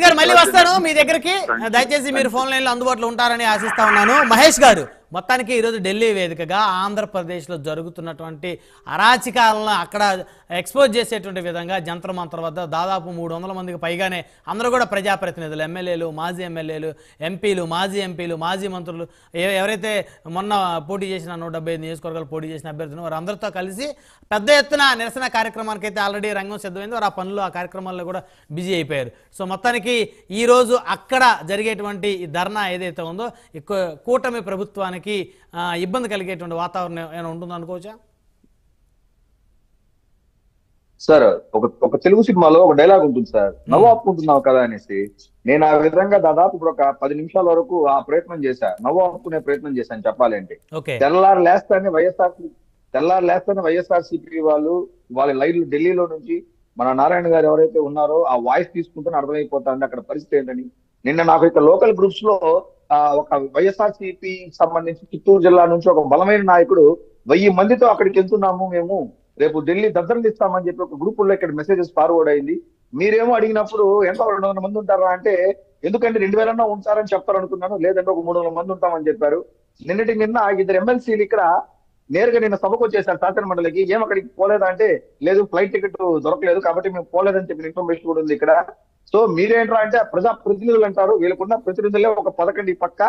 గారు మళ్ళీ వస్తాను మీ దగ్గరికి. దయచేసి మీరు ఫోన్ లైన్ లో అందుబాటులో ఉంటారని ఆశిస్తా ఉన్నాను. మహేష్ గారు, మొత్తానికి ఈరోజు ఢిల్లీ వేదికగా ఆంధ్రప్రదేశ్లో జరుగుతున్నటువంటి అరాచకాలను అక్కడ ఎక్స్పోజ్ చేసేటువంటి విధంగా జంతర్ మంతర్ వద్ద దాదాపు 300 మందికి పైగానే అందరూ కూడా ప్రజాప్రతినిధులు, ఎమ్మెల్యేలు, మాజీ ఎమ్మెల్యేలు, ఎంపీలు, మాజీ ఎంపీలు, మాజీ మంత్రులు, ఎవరైతే మొన్న పోటీ చేసిన 175 నియోజకవర్గాలు పోటీ చేసిన అభ్యర్థులు వారందరితో కలిసి పెద్ద ఎత్తున నిరసన కార్యక్రమానికి అయితే ఆల్రెడీ రంగం సిద్ధమైంది. వారు ఆ పనులు, ఆ కార్యక్రమాల్లో కూడా బిజీ అయిపోయారు. సో మొత్తానికి ఈరోజు అక్కడ జరిగేటువంటి ఈ ధర్నా ఏదైతే ఉందో కూటమి ప్రభుత్వానికి ఇబ్బంది కలిగేటువంటి వాతావరణం ఏమైనా ఉంటుంది అనుకోవచ్చా? సార్, ఒక తెలుగు సినిమాలో ఒక డైలాగ్ ఉంటుంది సార్, నవ్వు ఆపుకుంటున్నావు కదా అనేసి. నేను ఆ విధంగా దాదాపు ఇప్పుడు ఒక 10 నిమిషాల వరకు ఆ ప్రయత్నం చేశా, నవ్వు ఆపుకునే ప్రయత్నం చేశాను చెప్పాలంటే. తెల్లారు లేస్తానే వైఎస్ఆర్సీపీ వాళ్ళ లైన్లు ఢిల్లీలో నుంచి మన నారాయణ గారు ఎవరైతే ఉన్నారో ఆ వాయిస్ తీసుకుంటే అర్థమైపోతుంది అక్కడ పరిస్థితి ఏంటని. నిన్న నాకు ఇక్కడ లోకల్ గ్రూప్స్ లో ఒక వైఎస్ఆర్సీపీ సంబంధించి చిత్తూరు జిల్లా నుంచి ఒక బలమైన నాయకుడు 1000 మందితో అక్కడికి వెళ్తున్నాము, మేము రేపు ఢిల్లీ దద్దరలు ఇస్తామని చెప్పి ఒక గ్రూపుల్లో ఇక్కడ మెసేజెస్ ఫార్వర్డ్ అయింది. మీరేమో అడిగినప్పుడు ఎంత 200 మంది ఉంటారా అంటే, ఎందుకంటే 2000 ఉంటారని చెప్తారనుకున్నాను, లేదంటే ఒక 300 మంది ఉంటామని చెప్పారు. నిన్న 2 ఎమ్మెల్సీలు ఇక్కడ నేరుగా నిన్న సభకు వచ్చేసారు శాసన మండలికి. ఏం అక్కడికి పోలేదా అంటే, లేదు ఫ్లైట్ టికెట్ దొరకలేదు కాబట్టి మేము పోలేదని చెప్పిన ఇన్ఫర్మేషన్ కూడా ఉంది ఇక్కడ. సో మీరేంట్రా అంటే ప్రజా ప్రతినిధులు అంటారు, వీళ్ళకున్న ప్రతినిధులే ఒక 11 ఈ పక్క,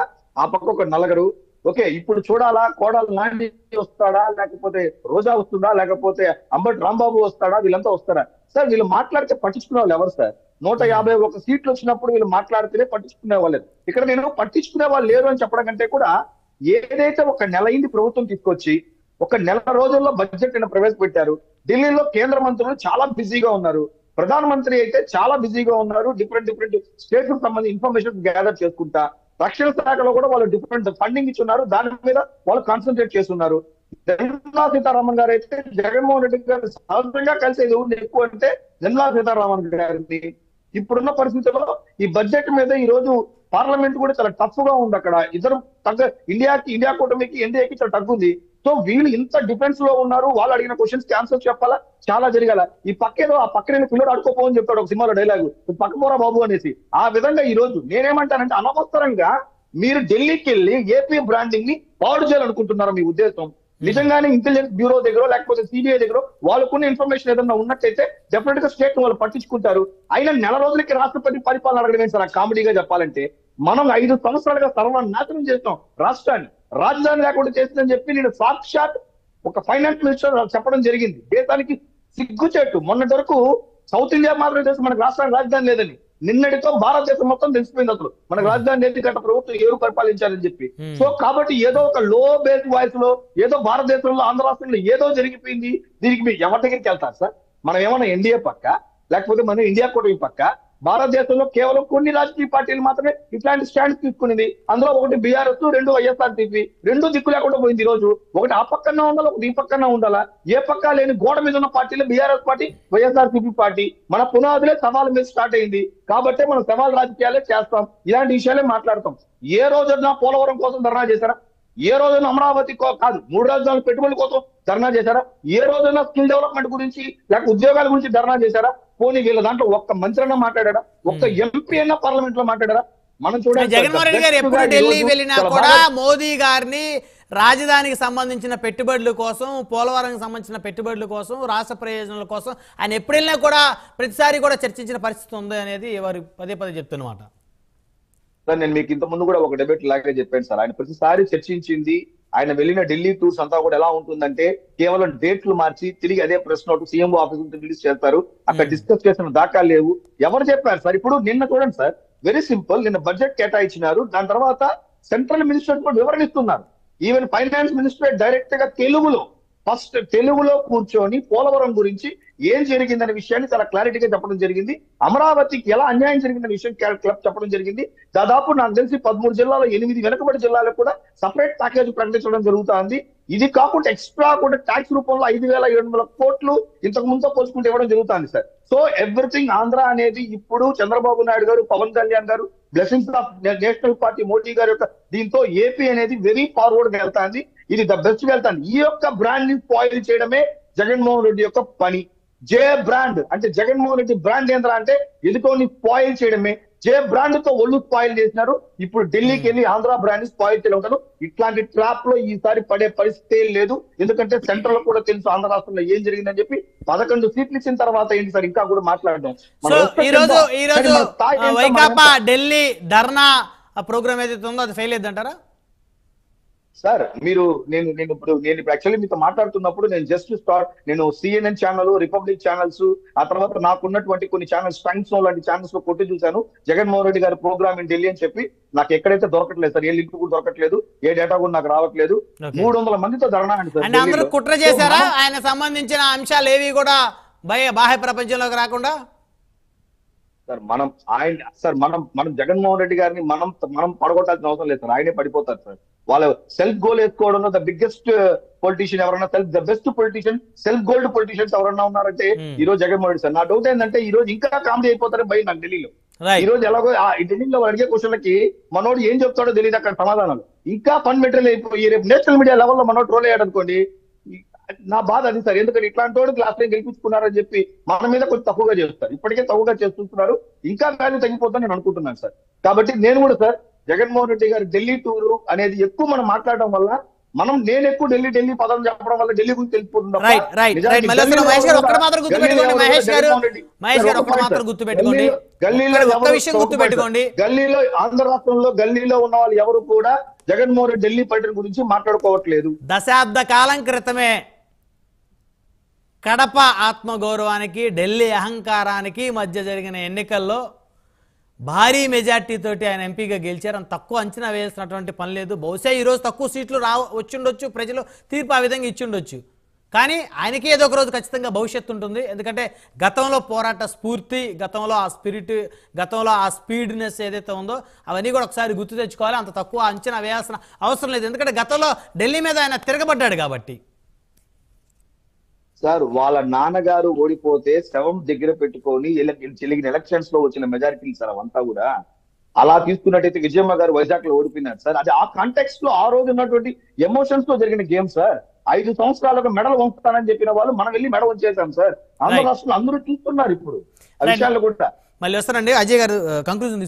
ఆ పక్క ఒక 4. ఓకే, ఇప్పుడు చూడాలా కోడాలు నాండి వస్తాడా, లేకపోతే రోజా వస్తుందా, లేకపోతే అంబటి రాంబాబు వస్తాడా, వీళ్ళంతా వస్తారా? సార్ వీళ్ళు మాట్లాడితే పట్టించుకునే వాళ్ళు ఎవరు సార్? 151 సీట్లు వచ్చినప్పుడు వీళ్ళు మాట్లాడితేనే పట్టించుకునే వాళ్ళు. ఇక్కడ నేను పట్టించుకునే వాళ్ళు లేరు అని చెప్పడం కంటే కూడా, ఏదైతే ఒక నెల అయింది ప్రభుత్వం తీసుకొచ్చి ఒక నెల రోజుల్లో బడ్జెట్ ప్రవేశపెట్టారు. ఢిల్లీలో కేంద్ర మంత్రులు చాలా బిజీగా ఉన్నారు, ప్రధానమంత్రి అయితే చాలా బిజీగా ఉన్నారు, డిఫరెంట్ స్టేట్స్ కు సంబంధించి ఇన్ఫర్మేషన్ గ్యాదర్ చేసుకుంటా. రక్షణ శాఖలో కూడా వాళ్ళు డిఫరెంట్ ఫండింగ్ ఇచ్చున్నారు, దాని మీద వాళ్ళు కాన్సన్ట్రేట్ చేస్తున్నారు. నిర్మలా సీతారామన్ గారు అయితే జగన్మోహన్ రెడ్డి గారు సహజంగా కలిసేది ఎక్కువ అంటే నిర్మలా సీతారామన్ గారిని. ఇప్పుడున్న పరిస్థితుల్లో ఈ బడ్జెట్ మీద ఈ రోజు పార్లమెంట్ కూడా చాలా టఫ్ గా ఉంది. అక్కడ ఇద్దరు ఇండియా కూటమికి ఎన్డీఏకి చాలా టఫ్ ఉంది. సో వీళ్ళు ఇంత డిఫెన్స్ లో ఉన్నారు, వాళ్ళు అడిగిన క్వశ్చన్స్ కి ఆన్సర్ చెప్పాలా, చాలా జరగాల. ఈ పక్కేదో ఆ పక్కన పిల్లలు ఆడుకోపోని చెప్తాడు ఒక సినిమాలో డైలాగు, పక్కపోరా బాబు అనేసి. ఆ విధంగా ఈ రోజు నేనేమంటానంటే, అనవసరంగా మీరు ఢిల్లీకి వెళ్ళి ఏపీ బ్రాండింగ్ ని పాడు చేయాలనుకుంటున్నారు. మీ ఉద్దేశం నిజంగానే ఇంటెలిజెన్స్ బ్యూరో దగ్గర లేకపోతే సిబిఐ దగ్గర వాళ్ళకున్న ఇన్ఫర్మేషన్ ఏదన్నా ఉన్నట్టయితే డెఫినెట్ గా స్టేట్ వాళ్ళు పట్టించుకుంటారు. అయినా నెల రోజులకి రాష్ట్రపతి పరిపాలన అడగడం సార్ కామెడీగా చెప్పాలంటే. మనం 5 సంవత్సరాలుగా సర్వనాశనం చేస్తాం రాష్ట్రాన్ని, రాజధాని లేకుండా చేసిందని చెప్పి నేను సాక్షాత్ ఒక ఫైనాన్స్ మినిస్టర్ చెప్పడం జరిగింది. దేశానికి సిగ్గుచేటు. మొన్నటి వరకు సౌత్ ఇండియా మాత్రం చేసి మనకు రాష్ట్రానికి రాజధాని లేదని, నిన్నటితో భారతదేశం మొత్తం తెలిసిపోయింది అసలు మనకు రాజధాని లేదు, గత ప్రభుత్వం ఎవరు పరిపాలించాలని చెప్పి. సో కాబట్టి ఏదో ఒక లో బేస్ వాయిస్ లో ఏదో భారతదేశంలో ఆంధ్ర రాష్ట్రంలో ఏదో జరిగిపోయింది, దీనికి మీరు ఎవరి దగ్గరికి వెళ్తారు సార్? మనం ఏమన్నా ఎన్డీఏ పక్క, లేకపోతే మనం ఇండియా కూటమి పక్క? భారతదేశంలో కేవలం కొన్ని రాజకీయ పార్టీలు మాత్రమే ఇట్లాంటి స్టాండ్ తీసుకునేది. అందులో ఒకటి బీఆర్ఎస్, 2 వైఎస్ఆర్సీపీ, 2 దిక్కు లేకుండా పోయింది. ఈ రోజు ఒకటి ఆ పక్కన ఉండాలా, ఒకటి ఈ పక్కన ఉండాలా. ఏ పక్క లేని గోడ మీద ఉన్న పార్టీలు బీఆర్ఎస్ పార్టీ, వైఎస్ఆర్సీపీ పార్టీ. మన పునాదులే సవాల్ మీద స్టార్ట్ అయింది కాబట్టి మనం సవాల్ రాజకీయాలే చేస్తాం, ఇలాంటి విషయాలే మాట్లాడతాం. ఏ రోజున పోలవరం కోసం ధర్నా చేశారా? ఏ రోజున అమరావతి కాదు 3 రాజధానుల పెట్టుబడుల కోసం ధర్నా చేశారా? ఏ రోజున స్కిల్ డెవలప్మెంట్ గురించి లేక ఉద్యోగాల గురించి ధర్నా చేశారా? పోనీ వీళ్ళ దాంట్లో ఒక్క మంత్రి అన్నా మాట్లాడారా? ఒక్క ఎంపీ అన్నా పార్లమెంట్ లో మాట్లాడారా? మనం చూడండి, జగన్మోహన్ రెడ్డి గారు ఎప్పుడు ఢిల్లీ వెళ్ళినా కూడా మోదీ గారిని రాజధానికి సంబంధించిన పెట్టుబడుల కోసం, పోలవరానికి సంబంధించిన పెట్టుబడుల కోసం, రాష్ట్ర ప్రయోజనాల కోసం ఆయన ఎప్పుడు వెళ్ళినా కూడా ప్రతిసారి కూడా చర్చించిన పరిస్థితి ఉంది అనేది వారు పదే చెప్తున్నమాట. సార్ నేను మీకు ఇంత ముందు కూడా ఒక డిబేట్ లాగే చెప్పాను సార్, ఆయన ప్రతిసారి చర్చించింది. ఆయన వెళ్ళిన ఢిల్లీ టూర్స్ అంతా కూడా ఎలా ఉంటుందంటే, కేవలం డేట్లు మార్చి తిరిగి అదే press note CMO office release చేస్తారు. అక్కడ డిస్కస్ చేసిన దాఖలు లేవు. ఎవరు చెప్పారు సార్? ఇప్పుడు నిన్న చూడండి సార్, వెరీ సింపుల్, నిన్న బడ్జెట్ కేటాయించినారు, దాని తర్వాత సెంట్రల్ మినిస్టర్ కూడా వివరణిస్తున్నారు. ఈవెన్ ఫైనాన్స్ మినిస్టర్ డైరెక్ట్ గా తెలుగులో కూర్చొని పోలవరం గురించి ఏం జరిగిందనే విషయాన్ని చాలా క్లారిటీగా చెప్పడం జరిగింది. అమరావతికి ఎలా అన్యాయం జరిగిందనే విషయం చెప్పడం జరిగింది. దాదాపు నాకు తెలిసి 13 జిల్లాలో 8 వెనుకబడి జిల్లాలకు కూడా సపరేట్ ప్యాకేజ్ ప్రకటించడం జరుగుతుంది. ఇది కాకుండా ఎక్స్ట్రా కూడా ట్యాక్స్ రూపంలో 5,700 కోట్లు ఇంతకు ముందు పోల్చుకుంటే ఇవ్వడం జరుగుతుంది సార్. సో ఎవ్రీథింగ్ ఆంధ్ర అనేది ఇప్పుడు చంద్రబాబు నాయుడు గారు, పవన్ కళ్యాణ్ గారు blessings of national party Modi గారి యొక్క దీంతో ఏపీ అనేది వెరీ ఫార్వర్డ్ గా వెళ్తాంది. ఇది ద బెస్ట్ వెళ్తాంది. ఈ యొక్క బ్రాండ్ ని స్పాయిల్ చేయడమే జగన్మోహన్ రెడ్డి యొక్క పని. జే బ్రాండ్ అంటే జగన్మోహన్ రెడ్డి బ్రాండ్ ఏంద్రా అంటే ఎదుటోని స్పాయిల్ చేయడమే. జే బ్రాండ్ తో ఒళ్ళు స్పాయిల్ చేసినారు. ఇప్పుడు ఢిల్లీకి వెళ్ళి ఆంధ్ర బ్రాండ్ స్పాయిల్ చేయడం. ఇట్లాంటి ట్రాప్ లో ఈసారి పడే పరిస్థితి లేదు. ఎందుకంటే సెంట్రల్ కూడా తెలుసు ఆంధ్ర రాష్ట్రంలో ఏం జరిగిందని చెప్పి. 11 సీట్లు ఇచ్చిన తర్వాత ఏంటి సార్ ఇంకా కూడా మాట్లాడడం. సో ఈ రోజు వైకాపా ఢిల్లీ ధర్నా ప్రోగ్రామ్ ఏదైతే ఉందో అది ఫెయిల్ అయ్యిందంటారా సార్? నేను ఇప్పుడు యాక్చువల్లీ మీతో మాట్లాడుతున్నప్పుడు నేను CNN ఛానల్, రిపబ్లిక్ ఛానల్స్, ఆ తర్వాత నాకున్నటువంటి కొన్ని ఛానల్స్, టైమ్స్ లాంటి ఛానల్స్ లో కొట్టి చూశాను. జగన్మోహన్ రెడ్డి గారి ప్రోగ్రామ్ ఇన్ ఢిల్లీ అని చెప్పి. నాకు ఎక్కడైతే దొరకట్లేదు సార్, ఏ లింక్ కూడా దొరకట్లేదు, ఏ డేటా కూడా నాకు రావట్లేదు. 300 మందితో ధర్నా అండి సార్. అందరూ కుట్ర చేశారా ఆయన సంబంధించిన అంశాలు ఏవి కూడా బాహ్య ప్రపంచంలోకి రాకుండా? సార్ మనం జగన్మోహన్ రెడ్డి గారిని మనం పడగొట్టాల్సిన అవసరం లేదు సార్. ఆయనే పడిపోతారు సార్. వాళ్ళ సెల్ఫ్ గోల్ వేసుకోవడంలో ద బిగ్గెస్ట్ పొలిటీషియన్ ఎవరన్నా, the best politician, self gold politicians ఎవరన్నా ఉన్నారంటే ఈ రోజు జగన్మోహన్ రెడ్డి సార్. నా డౌట్ ఏంటంటే ఈ రోజు ఇంకా కామెడీ అయిపోతారని భయం నాకు ఢిల్లీలో. ఈ రోజు ఎలాగో ఢిల్లీలో అడిగే క్వశ్చన్లకి మనోడు ఏం చెప్తాడో తెలియదు అక్కడ సమాధానాలు. ఇంకా ఫన్ మెటీరియల్ అయిపోయి రేపు నేషనల్ మీడియా లెవెల్లో మనోడు ట్రోల్ అయ్యాడు అనుకోండి, నా బాధ అది సార్. ఎందుకంటే ఇట్లాంటి వాడు లాస్ట్ టైం గెలిపించుకున్నారని చెప్పి మన మీద కొంచెం తక్కువగా చేస్తారు. ఇప్పటికే తక్కువగా చేస్తున్నారు, ఇంకా వాల్యూ తగ్గిపోతుందని నేను అనుకుంటున్నాను సార్. కాబట్టి నేను కూడా సార్ జగన్మోహన్ రెడ్డి గారి ఢిల్లీ టూర్ అనేది ఎక్కువ మనం మాట్లాడడం వల్ల నేను ఎక్కువ ఢిల్లీ పదం చెప్పడం వల్ల ఢిల్లీ గురించి తెలిసిపోతుంది. గల్లీలో ఆంధ్ర రాష్ట్రంలో గల్లీలో ఉన్న వాళ్ళు ఎవరు కూడా జగన్మోహన్ రెడ్డి ఢిల్లీ పర్యటన గురించి మాట్లాడుకోవట్లేదు. దశాబ్ద కాలం క్రితమే కడప ఆత్మగౌరవానికి ఢిల్లీ అహంకారానికి మధ్య జరిగిన ఎన్నికల్లో భారీ మెజార్టీ తోటి ఆయన ఎంపీగా గెలిచారు. అంత తక్కువ అంచనా వేసినటువంటి పని లేదు. బహుశా ఈరోజు తక్కువ సీట్లు వచ్చిండొచ్చు, ప్రజలు తీర్పు ఆ విధంగా ఇచ్చిండొచ్చు. కానీ ఆయనకి ఏదో ఒక రోజు ఖచ్చితంగా భవిష్యత్తు ఉంటుంది. ఎందుకంటే గతంలో పోరాట స్ఫూర్తి, గతంలో ఆ స్పిరిట్, గతంలో ఆ స్పీడ్నెస్ ఏదైతే ఉందో అవన్నీ కూడా ఒకసారి గుర్తు తెచ్చుకోవాలి. అంత తక్కువ అంచనా వేయాల్సిన అవసరం లేదు. ఎందుకంటే గతంలో ఢిల్లీ మీద ఆయన తిరగబడ్డాడు కాబట్టి. సార్ వాళ్ళ నాన్నగారు ఓడిపోతే శవం దగ్గర పెట్టుకొని చెలిగిన ఎలక్షన్స్ లో వచ్చిన మెజారిటీలు సార్ అవంతా కూడా. అలా తీసుకున్నట్టయితే విజయమ్మ గారు వైజాగ్ లో ఓడిపోయినారు సార్. అది ఆ కాంటెక్స్ట్ లో ఆ రోజు ఉన్నటువంటి ఎమోషన్స్ లో జరిగిన గేమ్ సార్. 5 సంవత్సరాలకు మెడల్ వంచుతానని చెప్పిన వాళ్ళు మనం వెళ్ళి మెడల్ వంచేసాం సార్. ఆంధ్ర రాష్ట్రంలో అందరూ చూస్తున్నారు ఇప్పుడు ఆ విషయాలు కూడా. మళ్ళీ వస్తానండి అజయ్ గారు, కంక్లూజన్